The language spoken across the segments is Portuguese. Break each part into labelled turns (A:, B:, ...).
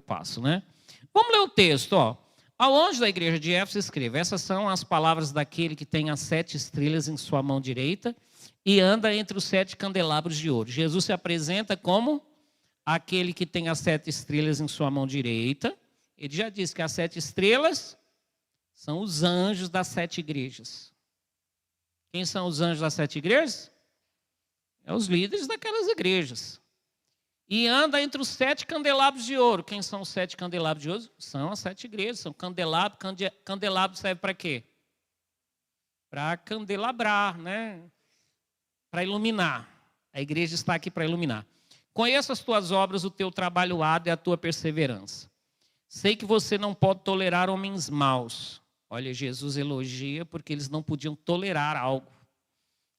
A: passo, né? Vamos ler o texto, ó. Ao anjo da igreja de Éfeso escreva: essas são as palavras daquele que tem as 7 estrelas em sua mão direita e anda entre os 7 candelabros de ouro. Jesus se apresenta como aquele que tem as 7 estrelas em sua mão direita. Ele já disse que as 7 estrelas são os anjos das 7 igrejas. Quem são os anjos das 7 igrejas? É os líderes daquelas igrejas. E anda entre os 7 candelabros de ouro. Quem são os 7 candelabros de ouro? São as 7 igrejas. São candelabros. Candelabro serve para quê? Para candelabrar, né? Para iluminar. A igreja está aqui para iluminar. Conheço as tuas obras, o teu trabalho árduo e a tua perseverança. Sei que você não pode tolerar homens maus. Olha, Jesus elogia porque eles não podiam tolerar algo.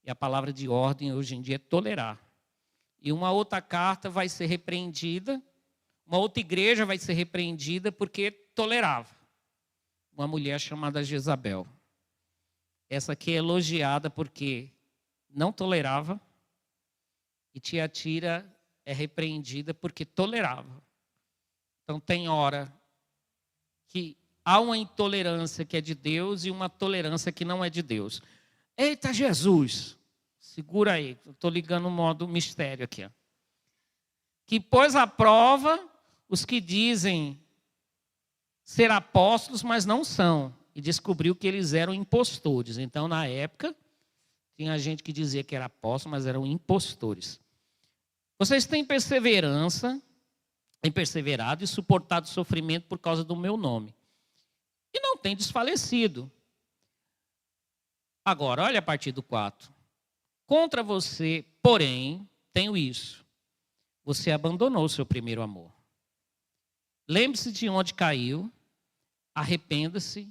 A: E a palavra de ordem hoje em dia é tolerar. E uma outra carta vai ser repreendida, uma outra igreja vai ser repreendida porque tolerava. Uma mulher chamada Jezabel. Essa aqui é elogiada porque não tolerava. E Tiatira é repreendida porque tolerava. Então tem hora que há uma intolerância que é de Deus e uma tolerância que não é de Deus. Eita, Jesus! Segura aí, estou ligando o modo mistério aqui. Ó. Que pôs à prova os que dizem ser apóstolos, mas não são. E descobriu que eles eram impostores. Então, na época, tinha gente que dizia que era apóstolo, mas eram impostores. Vocês têm perseverança, têm perseverado e suportado sofrimento por causa do meu nome. E não têm desfalecido. Agora, olha a partir do 4. Contra você, porém, tenho isso. Você abandonou o seu primeiro amor. Lembre-se de onde caiu, arrependa-se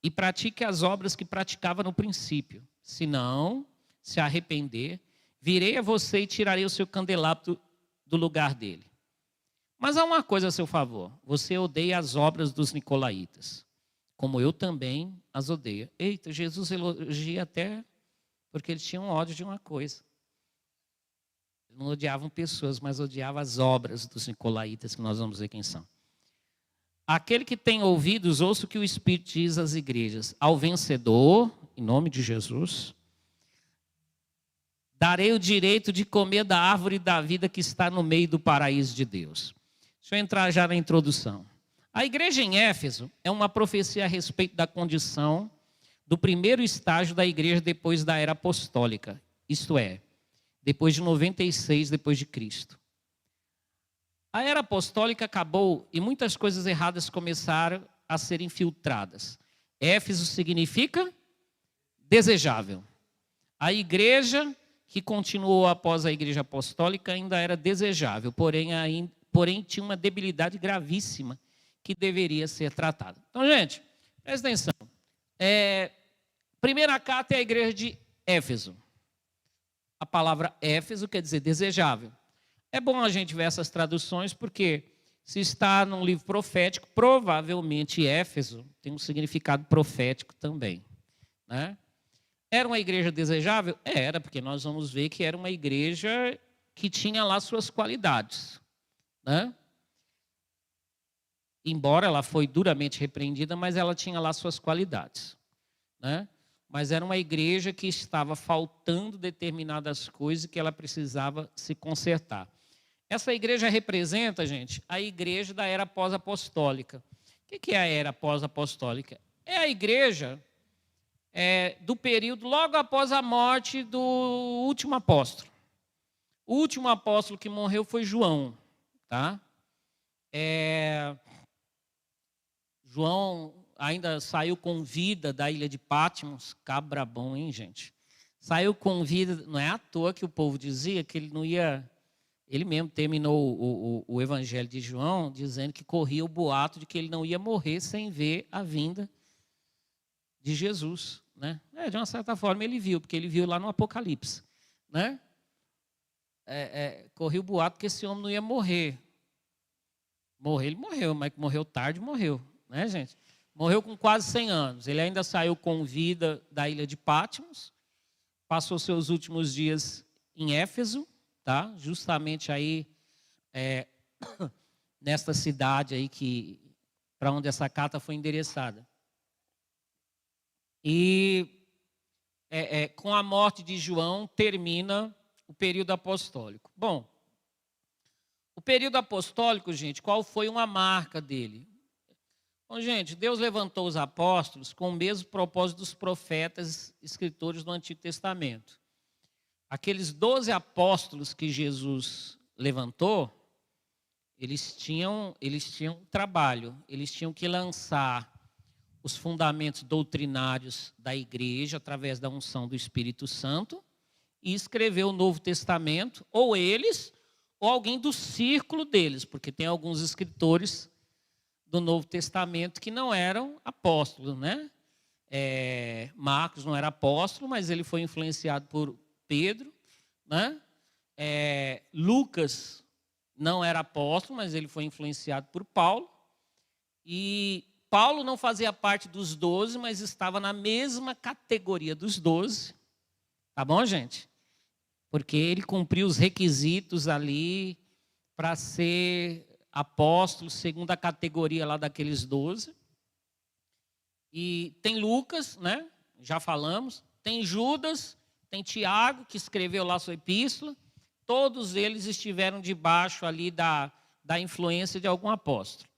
A: e pratique as obras que praticava no princípio. Se não se arrepender, virei a você e tirarei o seu candelabro do lugar dele. Mas há uma coisa a seu favor. Você odeia as obras dos nicolaítas, como eu também as odeio. Eita, Jesus elogia até porque eles tinham ódio de uma coisa. Eles não odiavam pessoas, mas odiavam as obras dos nicolaítas, que nós vamos ver quem são. Aquele que tem ouvidos, ouça o que o Espírito diz às igrejas. Ao vencedor, em nome de Jesus, darei o direito de comer da árvore da vida que está no meio do paraíso de Deus. Deixa eu entrar já na introdução. A igreja em Éfeso é uma profecia a respeito da condição do primeiro estágio da igreja depois da era apostólica, isto é, depois de 96 depois de Cristo. A era apostólica acabou e muitas coisas erradas começaram a ser infiltradas. Éfeso significa desejável. A igreja que continuou após a igreja apostólica ainda era desejável, porém tinha uma debilidade gravíssima que deveria ser tratada. Então, gente, presta atenção. Primeira carta é a igreja de Éfeso. A palavra Éfeso quer dizer desejável. É bom a gente ver essas traduções, porque se está num livro profético, provavelmente Éfeso tem um significado profético também. Né? Era uma igreja desejável? Era, porque nós vamos ver que era uma igreja que tinha lá suas qualidades. Né? Embora ela foi duramente repreendida, mas ela tinha lá suas qualidades. Né? Mas era uma igreja que estava faltando determinadas coisas que ela precisava se consertar. Essa igreja representa, gente, a igreja da era pós-apostólica. O que é a era pós-apostólica? É a igreja do período logo após a morte do último apóstolo. O último apóstolo que morreu foi João. Tá? João ainda saiu com vida da ilha de Patmos. Cabra bom, hein, gente? Saiu com vida, não é à toa que o povo dizia que ele não ia... Ele mesmo terminou o evangelho de João dizendo que corria o boato de que ele não ia morrer sem ver a vinda de Jesus. Né? De uma certa forma ele viu, porque ele viu lá no Apocalipse. Né? Corria o boato que esse homem não ia morrer. Morrer, ele morreu, mas morreu tarde, morreu. Né, gente? Morreu com quase 100 anos. Ele ainda saiu com vida da ilha de Patmos. Passou seus últimos dias em Éfeso. Tá? Justamente aí nesta cidade aí para onde essa carta foi endereçada. E com a morte de João termina o período apostólico. Bom, o período apostólico, gente, qual foi uma marca dele? Bom, gente, Deus levantou os apóstolos com o mesmo propósito dos profetas, escritores do Antigo Testamento. Aqueles 12 apóstolos que Jesus levantou, eles tinham trabalho, eles tinham que lançar os fundamentos doutrinários da igreja através da unção do Espírito Santo e escrever o Novo Testamento, ou eles, ou alguém do círculo deles, porque tem alguns escritores do Novo Testamento que não eram apóstolos, né? Marcos não era apóstolo, mas ele foi influenciado por Pedro, né? Lucas não era apóstolo, mas ele foi influenciado por Paulo. E Paulo não fazia parte dos 12, mas estava na mesma categoria dos 12. Tá bom, gente? Porque ele cumpriu os requisitos ali para ser apóstolo, segundo a categoria lá daqueles 12. E tem Lucas, né? Já falamos. Tem Judas, tem Tiago, que escreveu lá sua epístola. Todos eles estiveram debaixo ali da influência de algum apóstolo.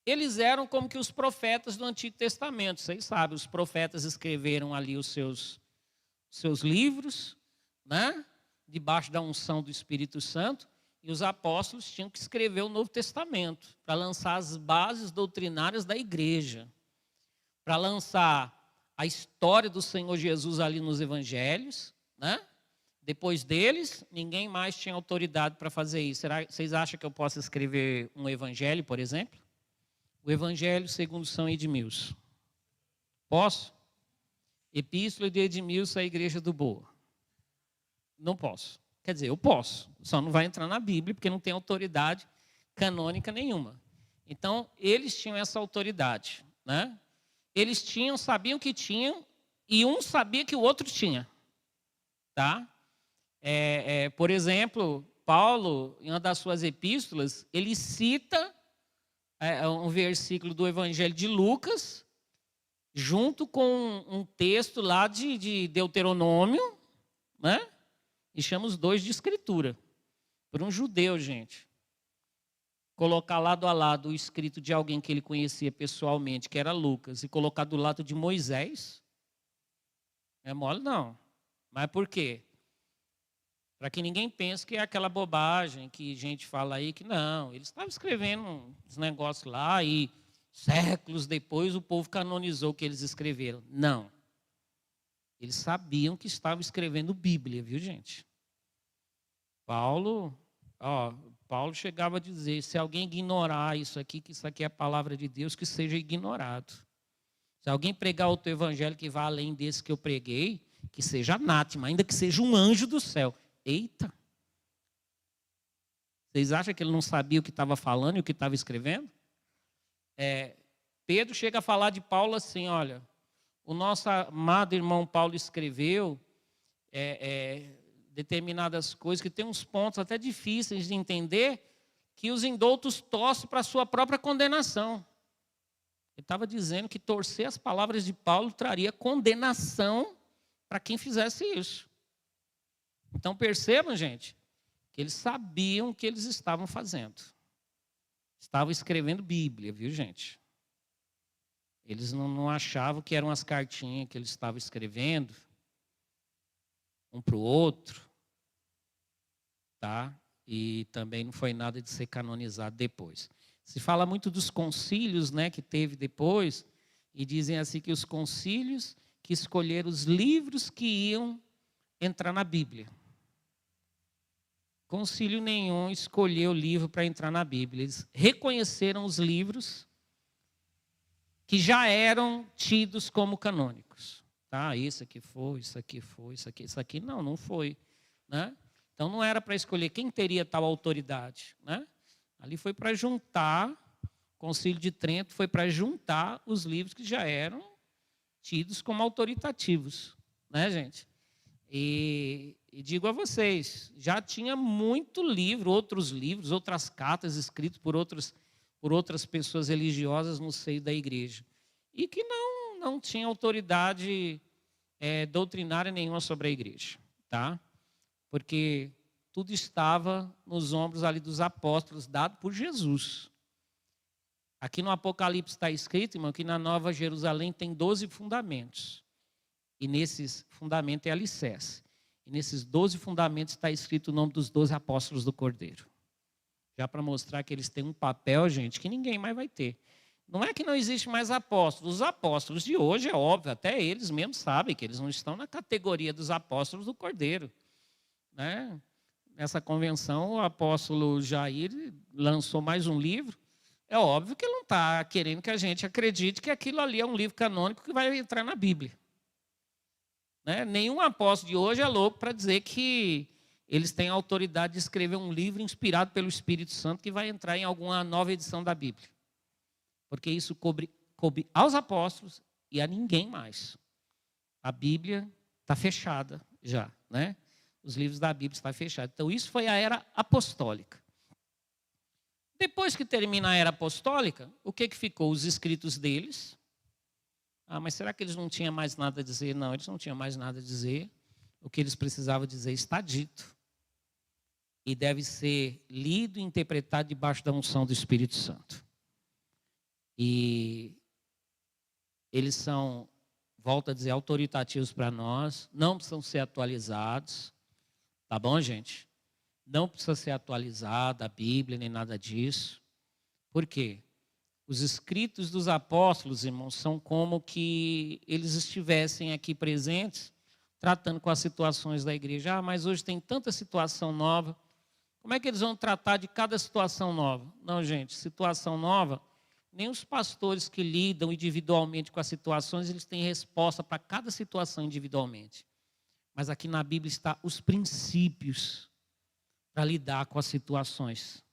A: Eles eram como que os profetas do Antigo Testamento. Vocês sabem, os profetas escreveram ali os seus livros, né? Debaixo da unção do Espírito Santo. E os apóstolos tinham que escrever o Novo Testamento para lançar as bases doutrinárias da igreja, para lançar a história do Senhor Jesus ali nos evangelhos, né? Depois deles, ninguém mais tinha autoridade para fazer isso. Vocês acham que eu posso escrever um evangelho, por exemplo? O evangelho segundo São Edmilson. Posso? Epístola de Edmilson à Igreja do Boa. Não posso. Quer dizer, eu posso, só não vai entrar na Bíblia, porque não tem autoridade canônica nenhuma. Então, eles tinham essa autoridade, né? Eles sabiam que tinham, e um sabia que o outro tinha. Tá? Por exemplo, Paulo, em uma das suas epístolas, ele cita um versículo do Evangelho de Lucas, junto com um texto lá de Deuteronômio, né? E chama os dois de escritura. Para um judeu, gente, colocar lado a lado o escrito de alguém que ele conhecia pessoalmente, que era Lucas, e colocar do lado de Moisés, não é mole não. Mas por quê? Para que ninguém pense que é aquela bobagem que gente fala aí, que não. Eles estavam escrevendo uns negócios lá e séculos depois o povo canonizou o que eles escreveram. Não. Eles sabiam que estavam escrevendo Bíblia, viu, gente? Paulo chegava a dizer, se alguém ignorar isso aqui, que isso aqui é a palavra de Deus, que seja ignorado. Se alguém pregar outro evangelho que vá além desse que eu preguei, que seja anátema, ainda que seja um anjo do céu. Eita! Vocês acham que ele não sabia o que estava falando e o que estava escrevendo? Pedro chega a falar de Paulo assim, olha, o nosso amado irmão Paulo escreveu determinadas coisas que tem uns pontos até difíceis de entender, que os indoutos torcem para a sua própria condenação. Ele estava dizendo que torcer as palavras de Paulo traria condenação para quem fizesse isso. Então percebam, gente, que eles sabiam o que eles estavam fazendo. Estavam escrevendo Bíblia, viu, gente? Eles não achavam que eram as cartinhas que eles estavam escrevendo, um para o outro, tá? E também não foi nada de ser canonizado depois. Se fala muito dos concílios, né, que teve depois, e dizem assim que os concílios que escolheram os livros que iam entrar na Bíblia. Concílio nenhum escolheu o livro para entrar na Bíblia. Eles reconheceram os livros que já eram tidos como canônicos. Tá? Isso aqui foi, isso aqui foi, isso aqui não foi. Né? Então não era para escolher quem teria tal autoridade. Né? Ali foi para juntar, o Concílio de Trento foi para juntar os livros que já eram tidos como autoritativos. Né, gente? E E digo a vocês, já tinha muito livro, outros livros, outras cartas escritas por outras pessoas religiosas no seio da igreja. E que não tinha autoridade doutrinária nenhuma sobre a igreja. Tá? Porque tudo estava nos ombros ali dos apóstolos, dado por Jesus. Aqui no Apocalipse está escrito, irmão, que na Nova Jerusalém tem 12 fundamentos. E nesses fundamentos é alicerce. E nesses 12 fundamentos está escrito o nome dos 12 apóstolos do Cordeiro. Já para mostrar que eles têm um papel, gente, que ninguém mais vai ter. Não é que não existe mais apóstolos. Os apóstolos de hoje, é óbvio, até eles mesmos sabem que eles não estão na categoria dos apóstolos do Cordeiro. Né? Nessa convenção, o apóstolo Jair lançou mais um livro. É óbvio que ele não está querendo que a gente acredite que aquilo ali é um livro canônico que vai entrar na Bíblia. Né? Nenhum apóstolo de hoje é louco para dizer que eles têm a autoridade de escrever um livro inspirado pelo Espírito Santo que vai entrar em alguma nova edição da Bíblia. Porque isso coube aos apóstolos e a ninguém mais. A Bíblia está fechada já, né? Os livros da Bíblia estão fechados. Então, isso foi a era apostólica. Depois que termina a era apostólica, o que ficou? Os escritos deles. Mas será que eles não tinham mais nada a dizer? Não, eles não tinham mais nada a dizer. O que eles precisavam dizer está dito. E deve ser lido e interpretado debaixo da unção do Espírito Santo. E eles são, volto a dizer, autoritativos para nós. Não precisam ser atualizados. Tá bom, gente? Não precisa ser atualizada a Bíblia, nem nada disso. Por quê? Os escritos dos apóstolos, irmãos, são como que eles estivessem aqui presentes, tratando com as situações da igreja. Mas hoje tem tanta situação nova. Como é que eles vão tratar de cada situação nova? Não, gente, situação nova, nem os pastores que lidam individualmente com as situações, eles têm resposta para cada situação individualmente. Mas aqui na Bíblia está os princípios para lidar com as situações.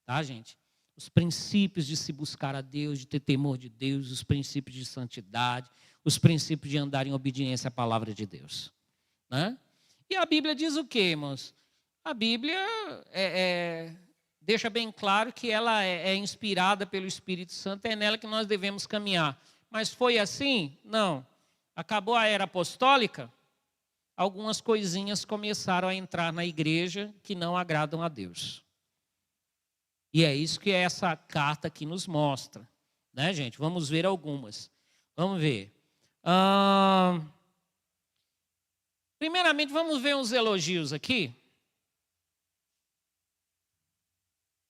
A: Tá, gente? Os princípios de se buscar a Deus, de ter temor de Deus, os princípios de santidade, os princípios de andar em obediência à palavra de Deus. Né? E a Bíblia diz o quê, irmãos? A Bíblia deixa bem claro que ela é inspirada pelo Espírito Santo, é nela que nós devemos caminhar. Mas foi assim? Não. Acabou a era apostólica, algumas coisinhas começaram a entrar na igreja que não agradam a Deus. E é isso que essa carta aqui nos mostra. Né, gente? Vamos ver algumas. Vamos ver. Primeiramente, vamos ver uns elogios aqui.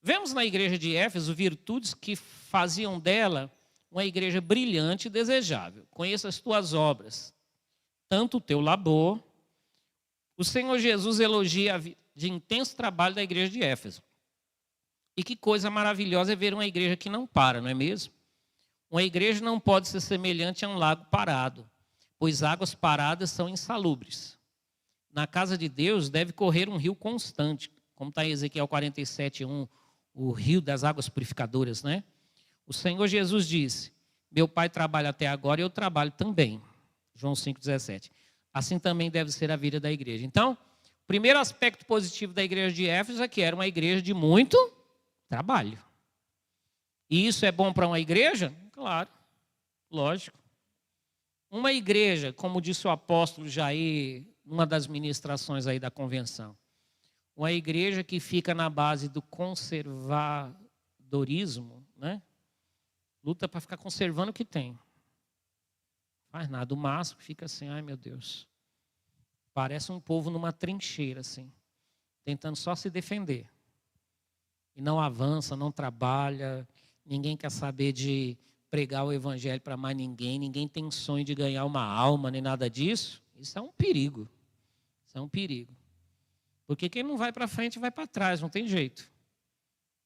A: Vemos na igreja de Éfeso virtudes que faziam dela uma igreja brilhante e desejável. Conheça as tuas obras, tanto o teu labor. O Senhor Jesus elogia de intenso trabalho da igreja de Éfeso. E que coisa maravilhosa é ver uma igreja que não para, não é mesmo? Uma igreja não pode ser semelhante a um lago parado, pois águas paradas são insalubres. Na casa de Deus deve correr um rio constante, como está em Ezequiel 47:1, o rio das águas purificadoras, né? O Senhor Jesus disse: meu Pai trabalha até agora e eu trabalho também. João 5,17. Assim também deve ser a vida da igreja. Então, o primeiro aspecto positivo da igreja de Éfeso é que era uma igreja de muito trabalho. E isso é bom para uma igreja? Claro, lógico. Uma igreja, como disse o apóstolo Jair, numa das ministrações aí da convenção, uma igreja que fica na base do conservadorismo, né? Luta para ficar conservando o que tem. Faz nada, o máximo fica assim, ai meu Deus. Parece um povo numa trincheira assim, tentando só se defender. E não avança, não trabalha, ninguém quer saber de pregar o evangelho para mais ninguém, ninguém tem sonho de ganhar uma alma, nem nada disso. Isso é um perigo. Isso é um perigo. Porque quem não vai para frente vai para trás, não tem jeito.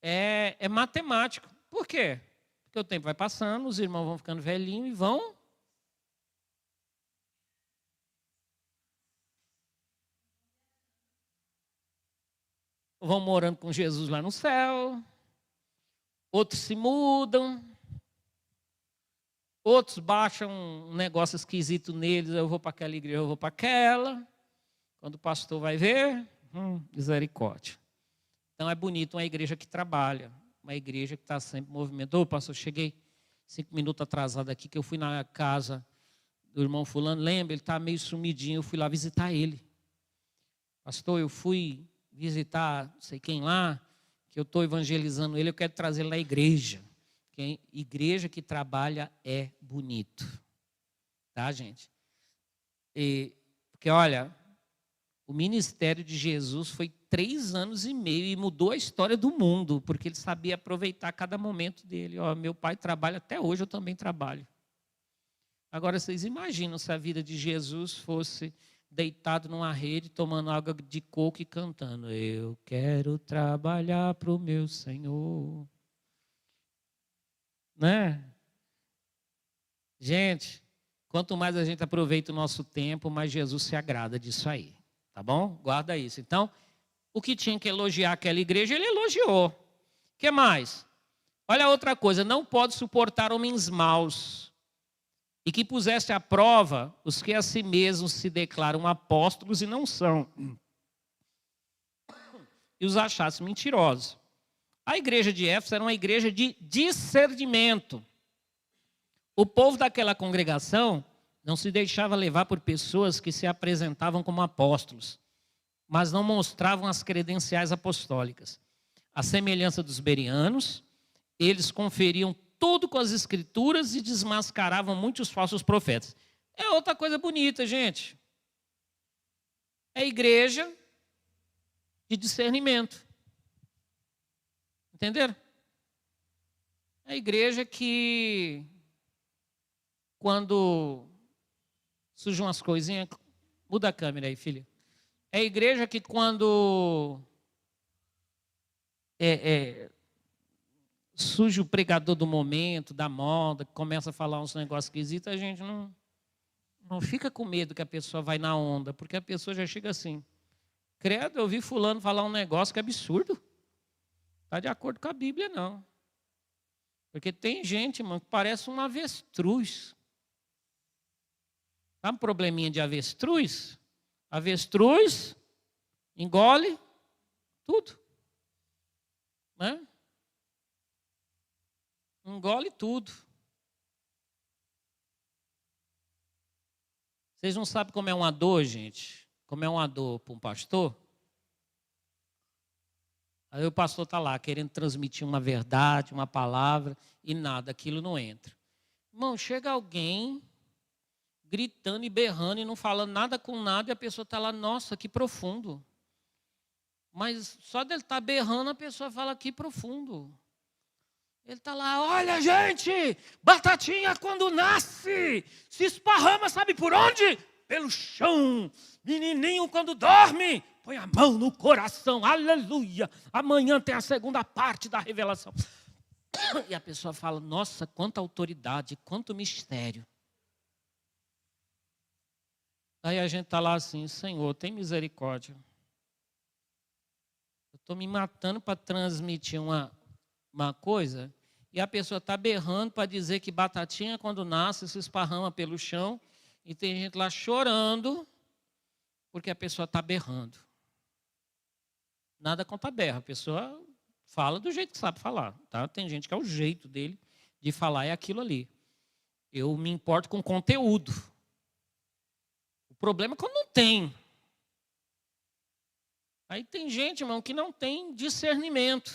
A: É matemático. Por quê? Porque o tempo vai passando, os irmãos vão ficando velhinhos e vão morando com Jesus lá no céu, outros se mudam, outros baixam um negócio esquisito neles, eu vou para aquela igreja, eu vou para aquela. Quando o pastor vai ver, misericórdia. Então é bonito uma igreja que trabalha, uma igreja que está sempre em movimento. Ô, pastor, cheguei 5 minutos atrasado aqui, que eu fui na casa do irmão fulano, lembra? Ele está meio sumidinho, eu fui lá visitar ele. Pastor, eu fui visitar não sei quem lá, que eu estou evangelizando ele, eu quero trazer ele na igreja. Porque igreja que trabalha é bonito. Tá, gente? Porque, olha, o ministério de Jesus foi 3 anos e meio e mudou a história do mundo, porque ele sabia aproveitar cada momento dele. Ó, meu pai trabalha até hoje, eu também trabalho. Agora, vocês imaginam se a vida de Jesus fosse deitado numa rede, tomando água de coco e cantando: eu quero trabalhar para o meu Senhor. Né? Gente, quanto mais a gente aproveita o nosso tempo, mais Jesus se agrada disso aí. Tá bom? Guarda isso. Então, o que tinha que elogiar aquela igreja, ele elogiou. O que mais? Olha outra coisa, não pode suportar homens maus, e que pusesse à prova os que a si mesmos se declaram apóstolos e não são, e os achasse mentirosos. A igreja de Éfeso era uma igreja de discernimento. O povo daquela congregação não se deixava levar por pessoas que se apresentavam como apóstolos, mas não mostravam as credenciais apostólicas. À semelhança dos bereanos, eles conferiam tudo com as escrituras e desmascaravam muitos falsos profetas. É outra coisa bonita, gente. É igreja de discernimento. Entenderam? É a igreja que, quando surgem umas coisinhas... Muda a câmera aí, filha. É a igreja que, quando surge o pregador do momento, da moda, que começa a falar uns negócios esquisitos, a gente não fica com medo que a pessoa vai na onda, porque a pessoa já chega assim: credo, eu ouvi fulano falar um negócio que é absurdo. Está de acordo com a Bíblia, não. Porque tem gente, irmão, que parece um avestruz. Sabe um probleminha de avestruz? Avestruz engole tudo. Né? Engole tudo. Vocês não sabem como é uma dor, gente? Como é uma dor para um pastor? Aí o pastor está lá querendo transmitir uma verdade, uma palavra, e nada, aquilo não entra. Irmão, chega alguém gritando e berrando e não falando nada com nada, e a pessoa está lá: nossa, que profundo. Mas só dele estar berrando, a pessoa fala: que profundo. Ele está lá: olha, gente, batatinha quando nasce, se esparrama, sabe por onde? Pelo chão. Menininho quando dorme, põe a mão no coração, aleluia. Amanhã tem a segunda parte da revelação. E a pessoa fala: nossa, quanta autoridade, quanto mistério. Aí a gente está lá assim: Senhor, tem misericórdia. Eu estou me matando para transmitir uma coisa, e a pessoa está berrando para dizer que batatinha quando nasce se esparrama pelo chão, e tem gente lá chorando porque a pessoa está berrando. Nada contra a berra, a pessoa fala do jeito que sabe falar, tá? Tem gente que é o jeito dele de falar, é aquilo ali. Eu me importo com conteúdo. O problema é quando não tem. Aí tem gente, irmão, que não tem discernimento.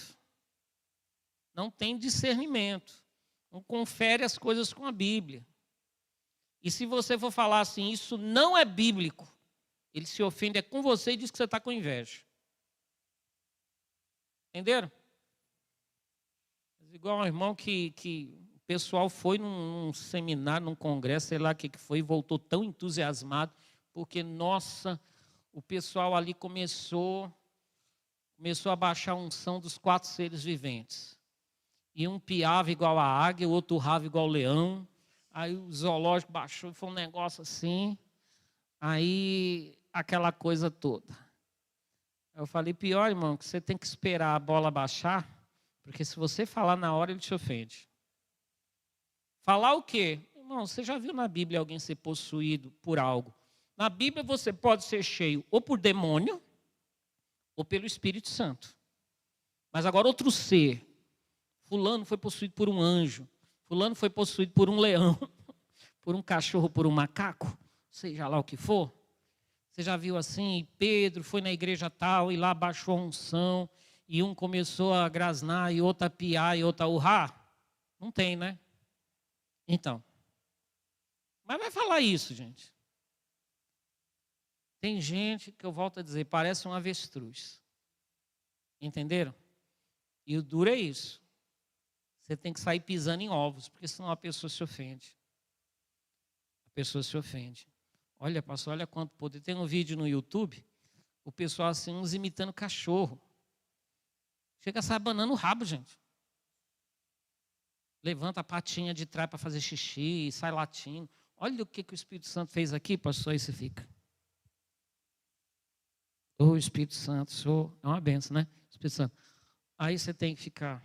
A: Não tem discernimento. Não confere as coisas com a Bíblia. E se você for falar assim: isso não é bíblico, ele se ofende com você e diz que você está com inveja. Entenderam? Igual um irmão que o pessoal foi num seminário, num congresso, sei lá o que foi, e voltou tão entusiasmado, porque, nossa, o pessoal ali começou a baixar a unção dos 4 seres viventes. E um piava igual a águia, o outro urrava igual o leão. Aí o zoológico baixou, foi um negócio assim. Aí, aquela coisa toda. Eu falei: pior, irmão, que você tem que esperar a bola baixar, porque se você falar na hora, ele te ofende. Falar o quê? Irmão, você já viu na Bíblia alguém ser possuído por algo? Na Bíblia você pode ser cheio ou por demônio ou pelo Espírito Santo. Mas agora outro ser, fulano foi possuído por um anjo, fulano foi possuído por um leão, por um cachorro, por um macaco, seja lá o que for. Você já viu assim, Pedro foi na igreja tal e lá baixou a unção, e um começou a grasnar, e outro a piar, e outro a urrar? Não tem, né? Então. Mas vai falar isso, gente. Tem gente que eu volto a dizer, parece um avestruz. Entenderam? E o duro é isso. Você tem que sair pisando em ovos, porque senão a pessoa se ofende. A pessoa se ofende. Olha, pastor, olha quanto poder. Tem um vídeo no YouTube, o pessoal assim, uns imitando cachorro. Chega a sair abanando o rabo, gente. Levanta a patinha de trás para fazer xixi e sai latindo. Olha o que o Espírito Santo fez aqui, pastor, aí você fica. O Espírito Santo, é uma benção, né? Espírito Santo. Aí você tem que ficar.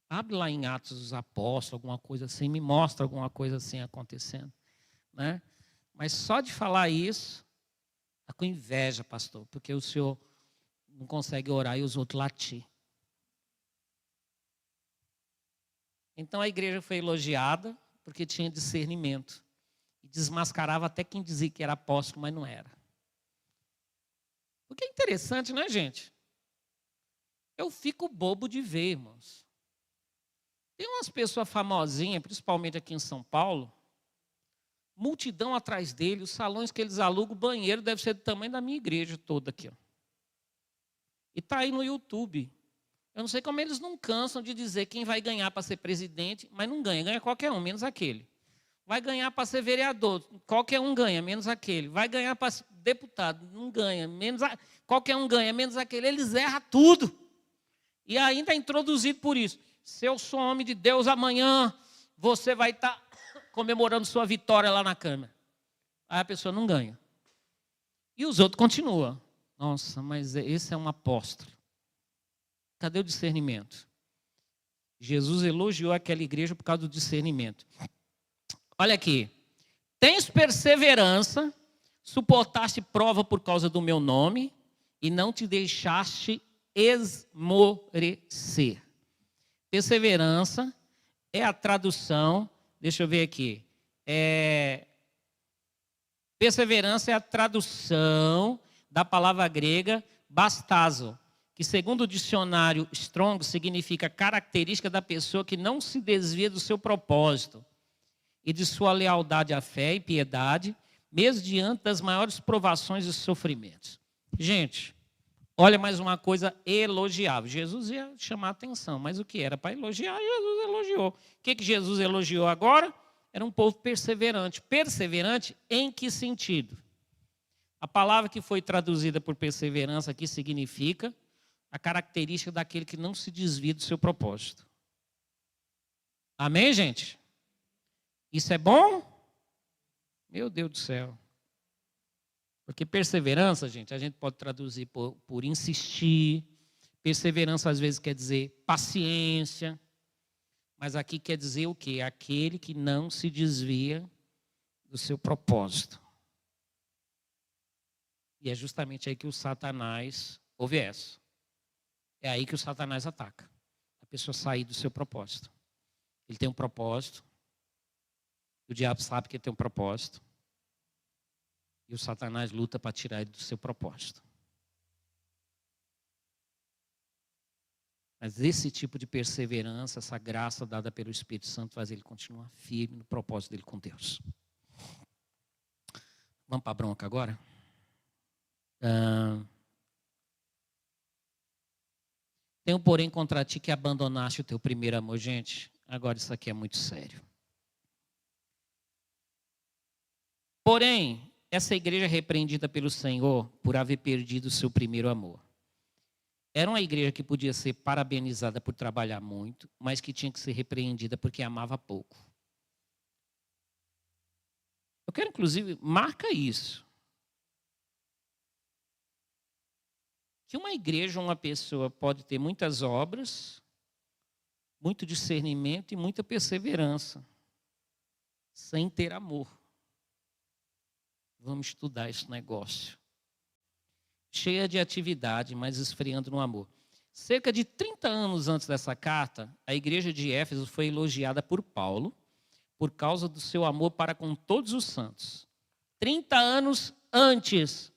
A: Abre lá em Atos dos Apóstolos, alguma coisa assim, me mostra alguma coisa assim acontecendo, né? Mas só de falar isso, está com inveja, pastor, porque o senhor não consegue orar e os outros latir. Então a igreja foi elogiada porque tinha discernimento. E desmascarava até quem dizia que era apóstolo, mas não era. O que é interessante, né, gente? Eu fico bobo de ver, irmãos. Tem umas pessoas famosinhas, principalmente aqui em São Paulo, multidão atrás dele, os salões que eles alugam, o banheiro deve ser do tamanho da minha igreja toda aqui. Ó. E está aí no YouTube. Eu não sei como eles não cansam de dizer quem vai ganhar para ser presidente, mas não ganha. Ganha qualquer um, menos aquele. Vai ganhar para ser vereador, qualquer um ganha, menos aquele. Vai ganhar para ser deputado, não ganha, qualquer um ganha, menos aquele. Eles erram tudo. E ainda é introduzido por isso. Se eu sou homem de Deus, amanhã você vai estar comemorando sua vitória lá na Câmara. Aí a pessoa não ganha. E os outros continuam. Nossa, mas esse é um apóstolo. Cadê o discernimento? Jesus elogiou aquela igreja por causa do discernimento. Olha aqui. Tens perseverança, suportaste prova por causa do meu nome e não te deixaste esmorecer. Perseverança é a tradução, deixa eu ver aqui. Perseverança é a tradução da palavra grega bastazo, que segundo o dicionário Strong significa característica da pessoa que não se desvia do seu propósito e de sua lealdade à fé e piedade, mesmo diante das maiores provações e sofrimentos. Gente, olha mais uma coisa elogiável. Jesus ia chamar a atenção, mas o que era para elogiar, Jesus elogiou. O que Jesus elogiou agora? Era um povo perseverante. Perseverante em que sentido? A palavra que foi traduzida por perseverança aqui significa a característica daquele que não se desvia do seu propósito. Amém, gente? Isso é bom? Meu Deus do céu. Porque perseverança, gente, a gente pode traduzir por insistir. Perseverança às vezes quer dizer paciência. Mas aqui quer dizer o quê? Aquele que não se desvia do seu propósito. E é justamente aí que o Satanás ouve essa. É aí que o Satanás ataca. A pessoa sair do seu propósito. Ele tem um propósito. O diabo sabe que ele tem um propósito. E o Satanás luta para tirar ele do seu propósito. Mas esse tipo de perseverança, essa graça dada pelo Espírito Santo, faz ele continuar firme no propósito dele com Deus. Vamos para a bronca agora? Tenho, porém, contra ti que abandonaste o teu primeiro amor. Gente, agora isso aqui é muito sério. Porém, essa igreja é repreendida pelo Senhor por haver perdido o seu primeiro amor. Era uma igreja que podia ser parabenizada por trabalhar muito, mas que tinha que ser repreendida porque amava pouco. Eu quero, inclusive, marca isso. Que uma igreja, uma pessoa pode ter muitas obras, muito discernimento e muita perseverança, sem ter amor. Vamos estudar esse negócio. Cheia de atividade, mas esfriando no amor. Cerca de 30 anos antes dessa carta, a igreja de Éfeso foi elogiada por Paulo por causa do seu amor para com todos os santos. 30 anos antes.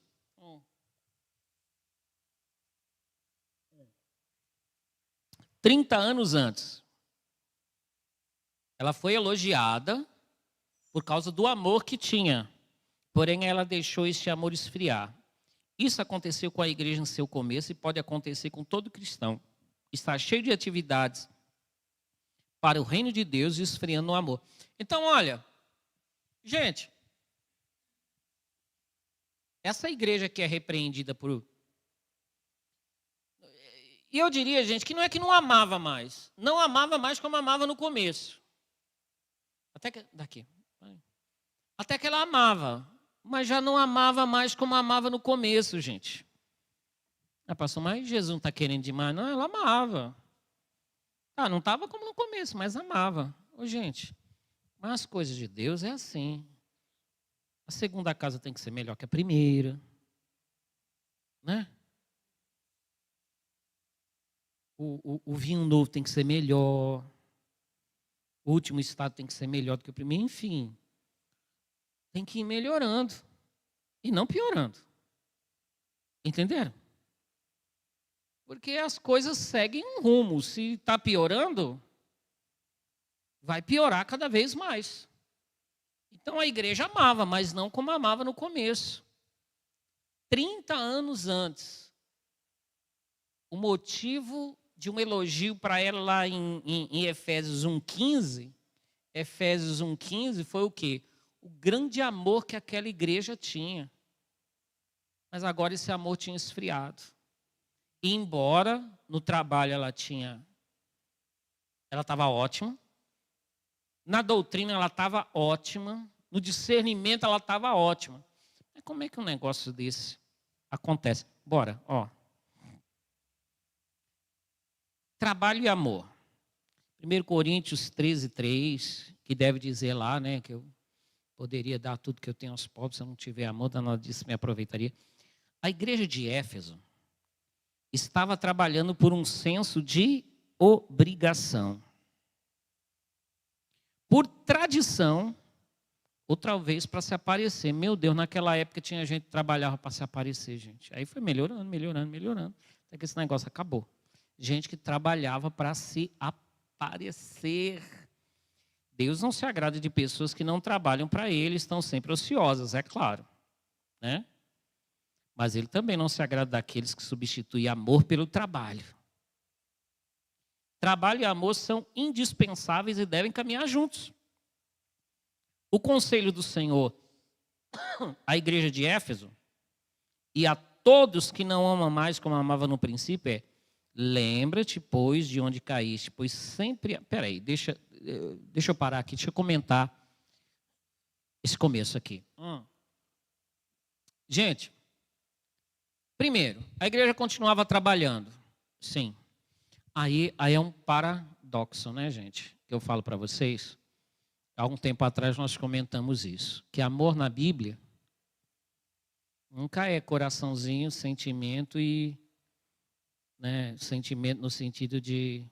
A: 30 anos antes. Ela foi elogiada por causa do amor que tinha. Porém, ela deixou esse amor esfriar. Isso aconteceu com a igreja em seu começo e pode acontecer com todo cristão. Está cheio de atividades para o reino de Deus e esfriando no amor. Então, olha, gente, essa igreja que é repreendida por... E eu diria, gente, que não é que não amava mais. Não amava mais como amava no começo. Até que ela amava, mas já não amava mais como amava no começo, gente. Pastor, mas Jesus não está querendo demais. Não, ela amava. Não estava como no começo, mas amava. Gente, mas as coisas de Deus é assim. A segunda casa tem que ser melhor que a primeira. Né? O vinho novo tem que ser melhor. O último estado tem que ser melhor do que o primeiro. Enfim, tem que ir melhorando e não piorando. Entenderam? Porque as coisas seguem um rumo. Se está piorando, vai piorar cada vez mais. Então a igreja amava, mas não como amava no começo. 30 anos antes, o motivo de um elogio para ela lá em Efésios 1,15, Efésios 1,15 foi o quê? O grande amor que aquela igreja tinha. Mas agora esse amor tinha esfriado. E embora no trabalho ela estava ótima, na doutrina ela estava ótima, no discernimento ela estava ótima. Mas como é que um negócio desse acontece? Bora, ó. Trabalho e amor. 1 Coríntios 13:3, que deve dizer lá, né, que eu poderia dar tudo que eu tenho aos pobres, se eu não tiver amor, danado disso me aproveitaria. A igreja de Éfeso estava trabalhando por um senso de obrigação. Por tradição, ou talvez para se aparecer. Meu Deus, naquela época tinha gente que trabalhava para se aparecer, gente. Aí foi melhorando, até que esse negócio acabou. Gente que trabalhava para se aparecer. Deus não se agrada de pessoas que não trabalham para Ele, estão sempre ociosas, é claro. Né? Mas Ele também não se agrada daqueles que substituem amor pelo trabalho. Trabalho e amor são indispensáveis e devem caminhar juntos. O conselho do Senhor à igreja de Éfeso e a todos que não amam mais como amava no princípio é: lembra-te, pois, de onde caíste, pois sempre... Peraí, deixa eu parar aqui, deixa eu comentar esse começo aqui. Gente, primeiro, a igreja continuava trabalhando. Sim. Aí é um paradoxo, né, gente? Que eu falo para vocês. Há um tempo atrás nós comentamos isso. Que amor na Bíblia nunca é coraçãozinho, sentimento e... Né, sentimento no sentido de...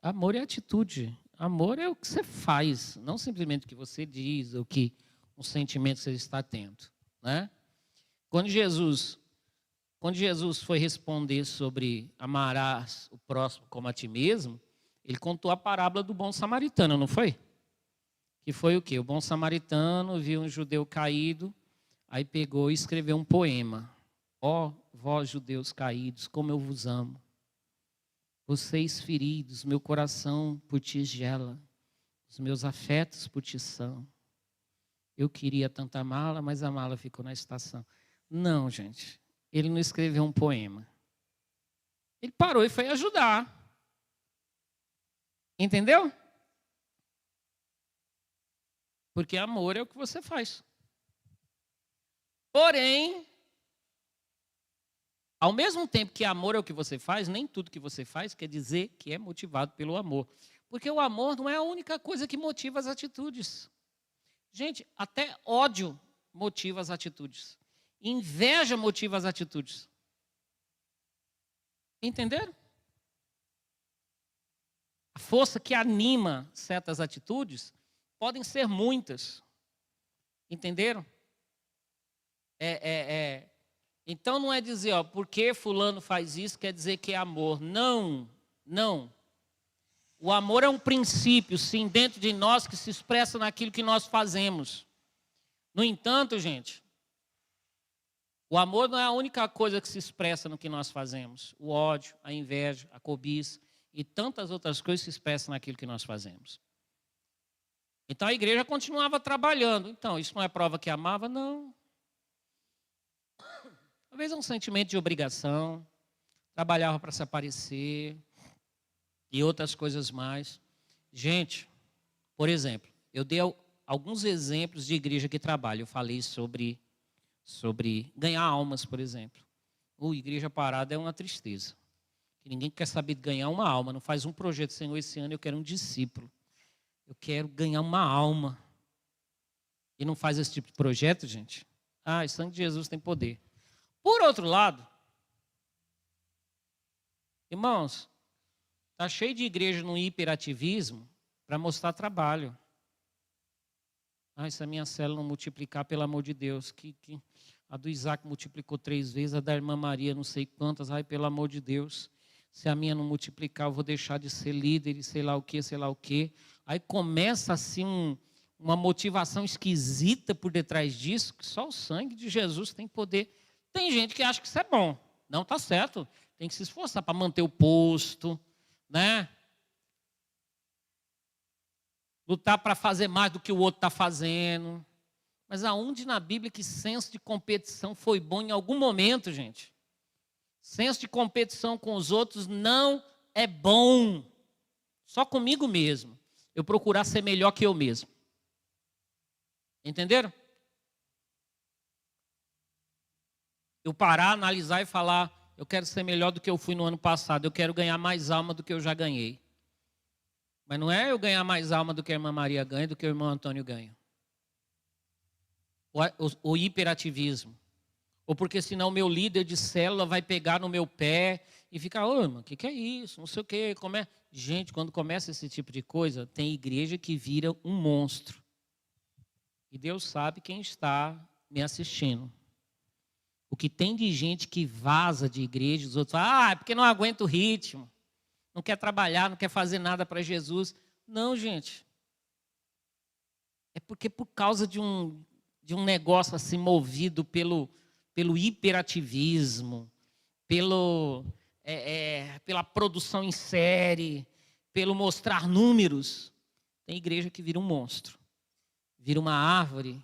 A: amor é atitude. Amor é o que você faz, não simplesmente o que você diz, o que um sentimento você está tendo. Né? Quando Jesus foi responder sobre amarás o próximo como a ti mesmo, ele contou a parábola do bom samaritano, não foi? Que foi o quê? O bom samaritano viu um judeu caído, aí pegou e escreveu um poema. Ó, vós judeus caídos, como eu vos amo. Vocês feridos, meu coração por ti gela, os meus afetos por ti são. Eu queria tanta mala, mas a mala ficou na estação. Não, gente, ele não escreveu um poema. Ele parou e foi ajudar. Entendeu? Porque amor é o que você faz. Porém, ao mesmo tempo que amor é o que você faz, nem tudo que você faz quer dizer que é motivado pelo amor. Porque o amor não é a única coisa que motiva as atitudes. Gente, até ódio motiva as atitudes. Inveja motiva as atitudes. Entenderam? A força que anima certas atitudes podem ser muitas. Entenderam? Então não é dizer, ó, porque fulano faz isso, quer dizer que é amor. Não, não. O amor é um princípio, sim, dentro de nós que se expressa naquilo que nós fazemos. No entanto, gente, o amor não é a única coisa que se expressa no que nós fazemos. O ódio, a inveja, a cobiça e tantas outras coisas se expressam naquilo que nós fazemos. Então a igreja continuava trabalhando. Então, isso não é prova que amava? Não. Talvez é um sentimento de obrigação, trabalhava para se aparecer e outras coisas mais. Gente, por exemplo, eu dei alguns exemplos de igreja que trabalha. Eu falei sobre ganhar almas, por exemplo. Igreja parada é uma tristeza. Ninguém quer saber de ganhar uma alma. Não faz um projeto, Senhor, esse ano eu quero um discípulo. Eu quero ganhar uma alma. E não faz esse tipo de projeto, gente? O sangue de Jesus tem poder. Por outro lado, irmãos, está cheio de igreja no hiperativismo para mostrar trabalho. Se a minha célula não multiplicar, pelo amor de Deus. A do Isaac multiplicou 3 vezes, a da irmã Maria não sei quantas. Pelo amor de Deus. Se a minha não multiplicar, eu vou deixar de ser líder e sei lá o quê, sei lá o quê. Aí começa assim uma motivação esquisita por detrás disso, que só o sangue de Jesus tem poder. Tem gente que acha que isso é bom. Não está certo. Tem que se esforçar para manter o posto, né? Lutar para fazer mais do que o outro está fazendo. Mas aonde na Bíblia que senso de competição foi bom em algum momento, gente? Senso de competição com os outros não é bom. Só comigo mesmo. Eu procurar ser melhor que eu mesmo. Entenderam? Eu parar, analisar e falar, eu quero ser melhor do que eu fui no ano passado. Eu quero ganhar mais alma do que eu já ganhei. Mas não é eu ganhar mais alma do que a irmã Maria ganha, do que o irmão Antônio ganha. O hiperativismo. Ou porque senão o meu líder de célula vai pegar no meu pé e ficar, irmão, o que é isso? Não sei o quê. Gente, quando começa esse tipo de coisa, tem igreja que vira um monstro. E Deus sabe quem está me assistindo. O que tem de gente que vaza de igreja, os outros falam, é porque não aguenta o ritmo. Não quer trabalhar, não quer fazer nada para Jesus. Não, gente. É porque por causa de um negócio assim movido pelo hiperativismo, pela produção em série, pelo mostrar números, tem igreja que vira um monstro. Vira uma árvore,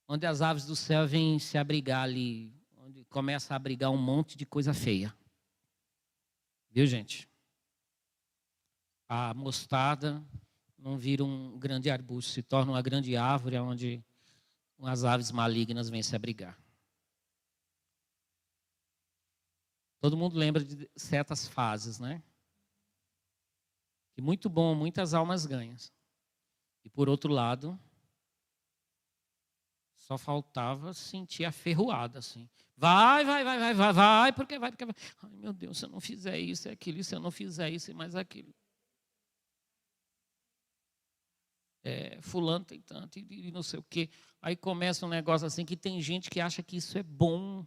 A: onde as aves do céu vêm se abrigar ali, onde começa a abrigar um monte de coisa feia. Viu, gente? A mostarda não vira um grande arbusto, se torna uma grande árvore onde as aves malignas vêm se abrigar. Todo mundo lembra de certas fases, né? Que muito bom, muitas almas ganham. E por outro lado, só faltava sentir a ferroada, assim. Vai, porque vai. Ai, meu Deus, se eu não fizer isso, é aquilo, se eu não fizer isso, é mais aquilo. Fulano tem tanto, e não sei o quê. Aí começa um negócio assim, que tem gente que acha que isso é bom.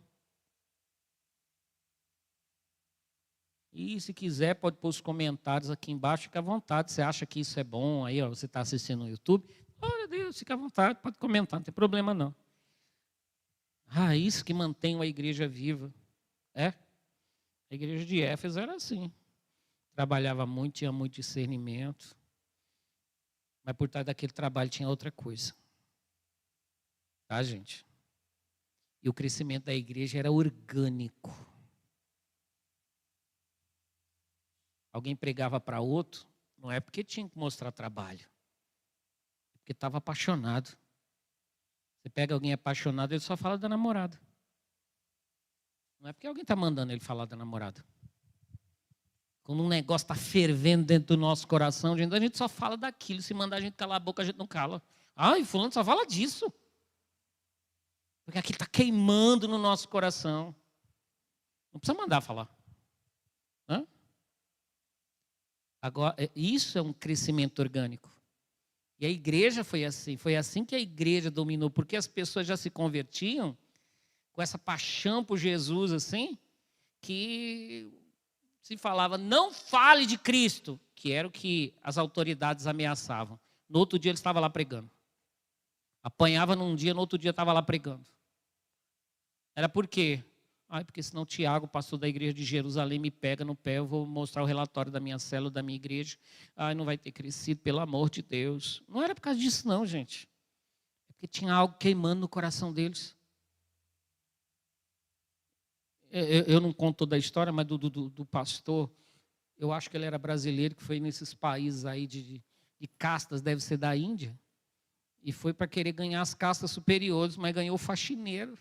A: E se quiser, pode pôr os comentários aqui embaixo, fica à vontade. Você acha que isso é bom? Aí, você está assistindo no YouTube. Olha, Deus, fica à vontade, pode comentar, não tem problema não. Isso que mantém a igreja viva. A igreja de Éfeso era assim. Trabalhava muito, tinha muito discernimento. Mas por trás daquele trabalho tinha outra coisa. Tá, gente? E o crescimento da igreja era orgânico. Alguém pregava para outro, não é porque tinha que mostrar trabalho. É porque estava apaixonado. Você pega alguém apaixonado, ele só fala da namorada. Não é porque alguém está mandando ele falar da namorada. Quando um negócio está fervendo dentro do nosso coração, a gente só fala daquilo. Se mandar a gente calar a boca, a gente não cala. Ai, fulano só fala disso. Porque aquilo está queimando no nosso coração. Não precisa mandar falar. Hã? Agora, isso é um crescimento orgânico. E a igreja foi assim que a igreja dominou, porque as pessoas já se convertiam com essa paixão por Jesus, assim, que se falava, não fale de Cristo, que era o que as autoridades ameaçavam. No outro dia ele estava lá pregando. Apanhava num dia, no outro dia estava lá pregando. Era por quê? Porque senão Tiago, pastor da igreja de Jerusalém, me pega no pé, eu vou mostrar o relatório da minha célula, da minha igreja. Não vai ter crescido, pelo amor de Deus. Não era por causa disso não, gente. É porque tinha algo queimando no coração deles. Eu não conto toda a história, mas do pastor, eu acho que ele era brasileiro, que foi nesses países aí de castas, deve ser da Índia, e foi para querer ganhar as castas superiores, mas ganhou o faxineiro.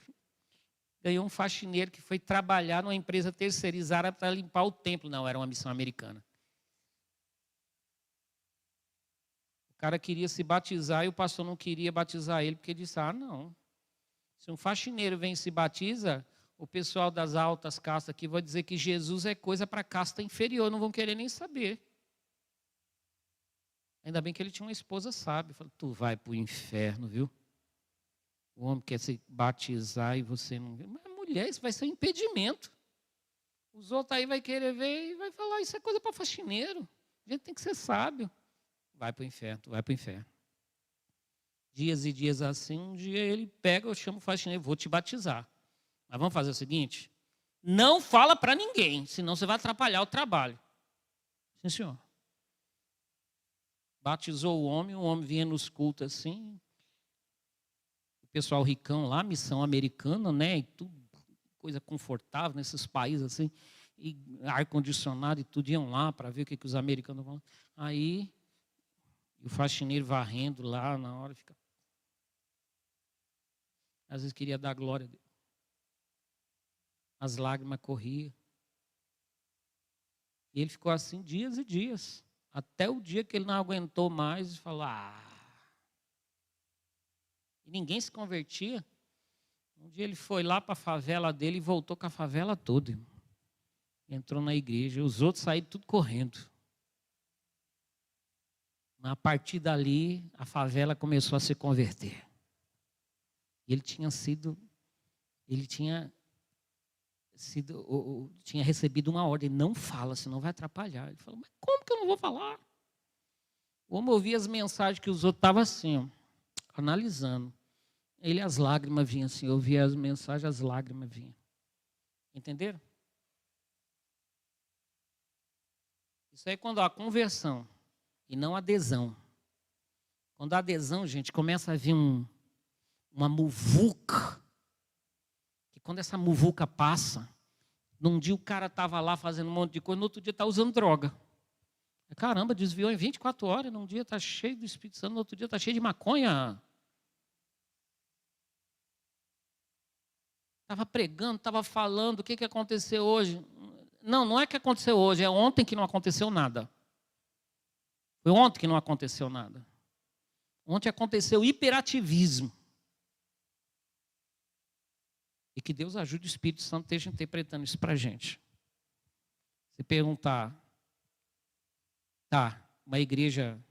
A: Ganhou um faxineiro que foi trabalhar numa empresa terceirizada para limpar o templo. Não, era uma missão americana. O cara queria se batizar e o pastor não queria batizar ele, porque disse, não. Se um faxineiro vem e se batiza, o pessoal das altas castas aqui vai dizer que Jesus é coisa para casta inferior, não vão querer nem saber. Ainda bem que ele tinha uma esposa sábia. Falou, tu vai para o inferno, viu? O homem quer se batizar e você não... Mas mulher, isso vai ser um impedimento. Os outros aí vai querer ver e vai falar, isso é coisa para faxineiro. A gente tem que ser sábio. Vai para o inferno, vai para o inferno. Dias e dias assim, um dia ele pega, eu chamo o faxineiro, vou te batizar. Mas vamos fazer o seguinte, não fala para ninguém, senão você vai atrapalhar o trabalho. Sim, senhor. Batizou o homem vinha nos cultos assim, pessoal ricão lá, missão americana, né? E tudo, coisa confortável nesses países assim, e ar-condicionado e tudo, iam lá para ver o que os americanos vão. Aí, o faxineiro varrendo lá na hora, fica. Às vezes queria dar glória a Deus. As lágrimas corriam. E ele ficou assim dias e dias, até o dia que ele não aguentou mais e falou, E ninguém se convertia. Um dia ele foi lá para a favela dele e voltou com a favela toda. Irmão. Entrou na igreja. Os outros saíram tudo correndo. A partir dali, a favela começou a se converter. Ele tinha recebido uma ordem. Não fala, senão vai atrapalhar. Ele falou, mas como que eu não vou falar? Vamos ouvir as mensagens que os outros estavam assim, ó, analisando. Ele, as lágrimas vinham assim, eu ouvia as mensagens, as lágrimas vinham. Entenderam? Isso aí é quando há conversão e não adesão. Quando há adesão, gente, começa a vir uma muvuca. E quando essa muvuca passa, num dia o cara estava lá fazendo um monte de coisa, no outro dia está usando droga. Caramba, desviou em 24 horas, num dia está cheio do Espírito Santo, no outro dia está cheio de maconha. Estava pregando, estava falando, o que aconteceu hoje? Não é que aconteceu hoje, é ontem que não aconteceu nada. Foi ontem que não aconteceu nada. Ontem aconteceu hiperativismo. E que Deus ajude o Espírito Santo esteja interpretando isso para a gente. Se perguntar, uma igreja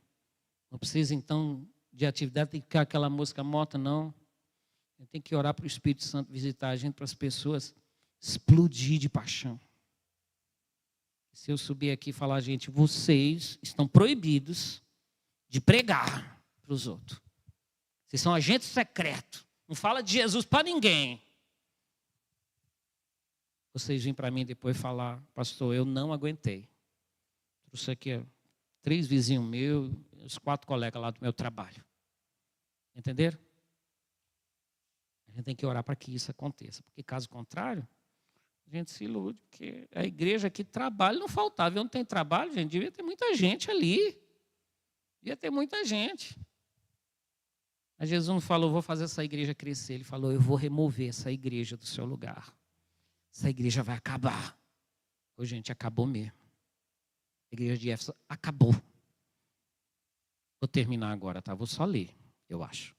A: não precisa então de atividade, tem que ficar aquela música morta, não. Tem que orar para o Espírito Santo visitar a gente, para as pessoas explodir de paixão. Se eu subir aqui e falar, gente, vocês estão proibidos de pregar para os outros. Vocês são agentes secretos. Não fala de Jesus para ninguém. Vocês vêm para mim depois falar, pastor, eu não aguentei. Trouxe aqui 3 vizinhos meus, os 4 colegas lá do meu trabalho. Entenderam? A gente tem que orar para que isso aconteça. Porque caso contrário, a gente se ilude. Porque a igreja aqui trabalho não faltava. Onde tem trabalho, gente, devia ter muita gente ali. Devia ter muita gente. Mas Jesus não falou, vou fazer essa igreja crescer. Ele falou, eu vou remover essa igreja do seu lugar. Essa igreja vai acabar. Ô, gente, acabou mesmo. A igreja de Éfeso acabou. Vou terminar agora, tá? Vou só ler, eu acho.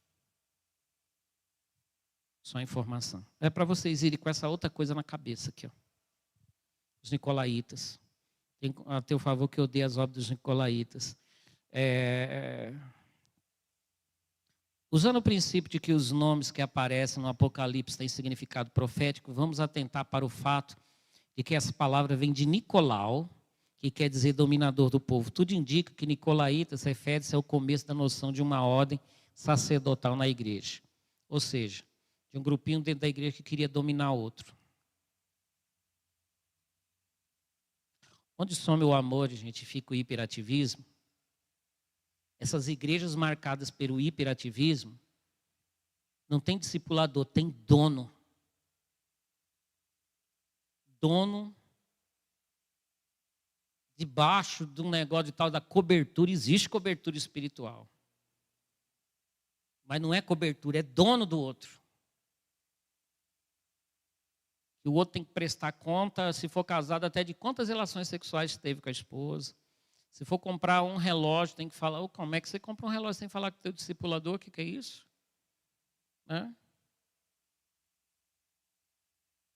A: Só informação. É para vocês irem com essa outra coisa na cabeça aqui, ó. Os nicolaítas. Tem a teu favor que eu dei as obras dos nicolaítas. Usando o princípio de que os nomes que aparecem no Apocalipse têm significado profético, vamos atentar para o fato de que essa palavra vem de Nicolau, que quer dizer dominador do povo. Tudo indica que nicolaítas refere-se ao começo da noção de uma ordem sacerdotal na igreja. Ou seja, de um grupinho dentro da igreja que queria dominar outro. Onde some o amor, gente, fica o hiperativismo. Essas igrejas marcadas pelo hiperativismo, não tem discipulador, tem dono. Dono debaixo de um negócio de tal da cobertura, existe cobertura espiritual. Mas não é cobertura, é dono do outro. E o outro tem que prestar conta, se for casado, até de quantas relações sexuais teve com a esposa. Se for comprar um relógio, tem que falar, como é que você compra um relógio sem falar com o teu discipulador? O que é isso? Né?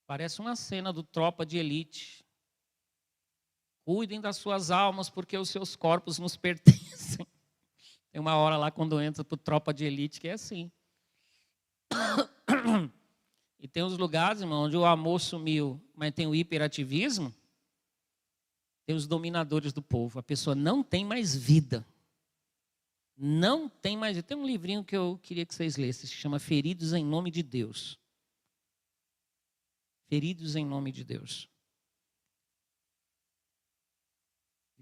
A: Parece uma cena do Tropa de Elite. Cuidem das suas almas, porque os seus corpos nos pertencem. Tem uma hora lá, quando entra para o Tropa de Elite, que é assim. E tem os lugares, irmão, onde o amor sumiu, mas tem o hiperativismo, tem os dominadores do povo. A pessoa não tem mais vida. Não tem mais vida. Tem um livrinho que eu queria que vocês lessem, se chama Feridos em Nome de Deus. Feridos em Nome de Deus.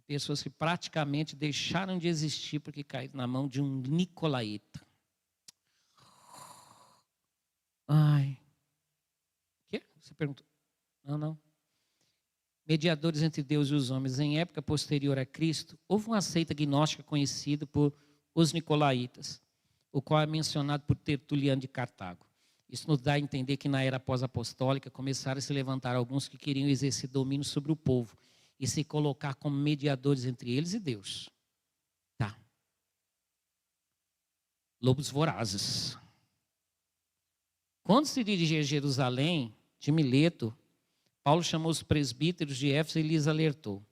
A: Pessoas que praticamente deixaram de existir porque caíram na mão de um nicolaíta. Ai. O quê? Você perguntou? Não. Mediadores entre Deus e os homens. Em época posterior a Cristo, houve uma seita gnóstica conhecida por os nicolaítas, o qual é mencionado por Tertuliano de Cartago. Isso nos dá a entender que na era pós-apostólica começaram a se levantar alguns que queriam exercer domínio sobre o povo e se colocar como mediadores entre eles e Deus. Tá. Lobos vorazes. Quando se dirigia a Jerusalém, de Mileto, Paulo chamou os presbíteros de Éfeso e lhes alertou: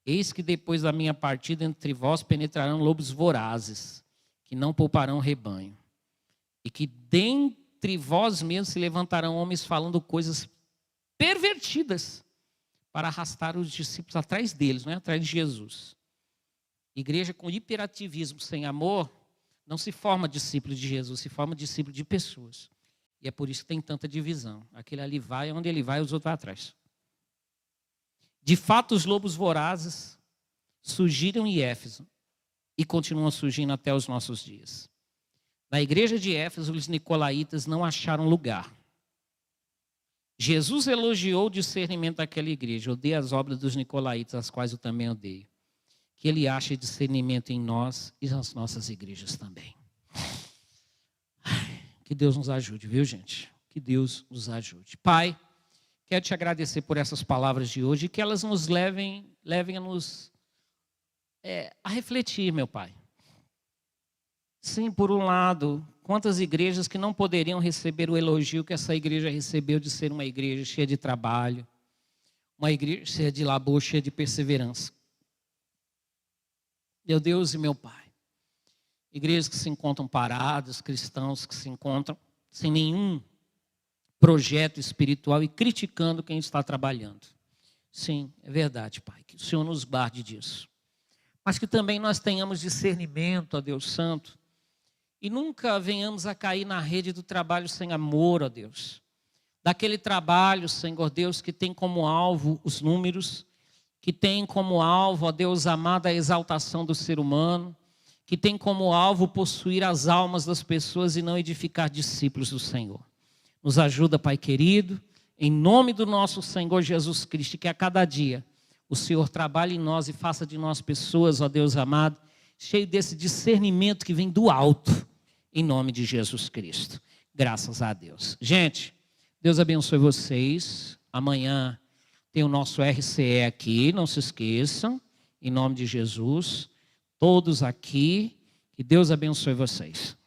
A: eis que depois da minha partida entre vós penetrarão lobos vorazes, que não pouparão rebanho. E que dentre vós mesmos se levantarão homens falando coisas pervertidas, para arrastar os discípulos atrás deles, não é? Atrás de Jesus. Igreja com hiperativismo sem amor não se forma discípulo de Jesus, se forma discípulo de pessoas. E é por isso que tem tanta divisão. Aquele ali vai, onde ele vai, os outros vão atrás. De fato, os lobos vorazes surgiram em Éfeso e continuam surgindo até os nossos dias. Na igreja de Éfeso, os nicolaítas não acharam lugar. Jesus elogiou o discernimento daquela igreja. Odeio as obras dos nicolaítas, as quais eu também odeio. Que ele ache discernimento em nós e nas nossas igrejas também. Que Deus nos ajude, viu, gente? Que Deus nos ajude. Pai, quero te agradecer por essas palavras de hoje e que elas nos levem a nos a refletir, meu Pai. Sim, por um lado, quantas igrejas que não poderiam receber o elogio que essa igreja recebeu de ser uma igreja cheia de trabalho, uma igreja cheia de labor, cheia de perseverança. Meu Deus e meu Pai, igrejas que se encontram paradas, cristãos que se encontram sem nenhum projeto espiritual e criticando quem está trabalhando. Sim, é verdade, Pai, que o Senhor nos guarde disso. Mas que também nós tenhamos discernimento, ó Deus Santo, e nunca venhamos a cair na rede do trabalho sem amor, ó Deus. Daquele trabalho, Senhor Deus, que tem como alvo os números, que tem como alvo, ó Deus amado, a exaltação do ser humano, que tem como alvo possuir as almas das pessoas e não edificar discípulos do Senhor. Nos ajuda, Pai querido, em nome do nosso Senhor Jesus Cristo, que a cada dia o Senhor trabalhe em nós e faça de nós pessoas, ó Deus amado, cheio desse discernimento que vem do alto, em nome de Jesus Cristo. Graças a Deus. Gente, Deus abençoe vocês. Amanhã tem o nosso RCE aqui, não se esqueçam. em nome de Jesus. Todos aqui, que Deus abençoe vocês.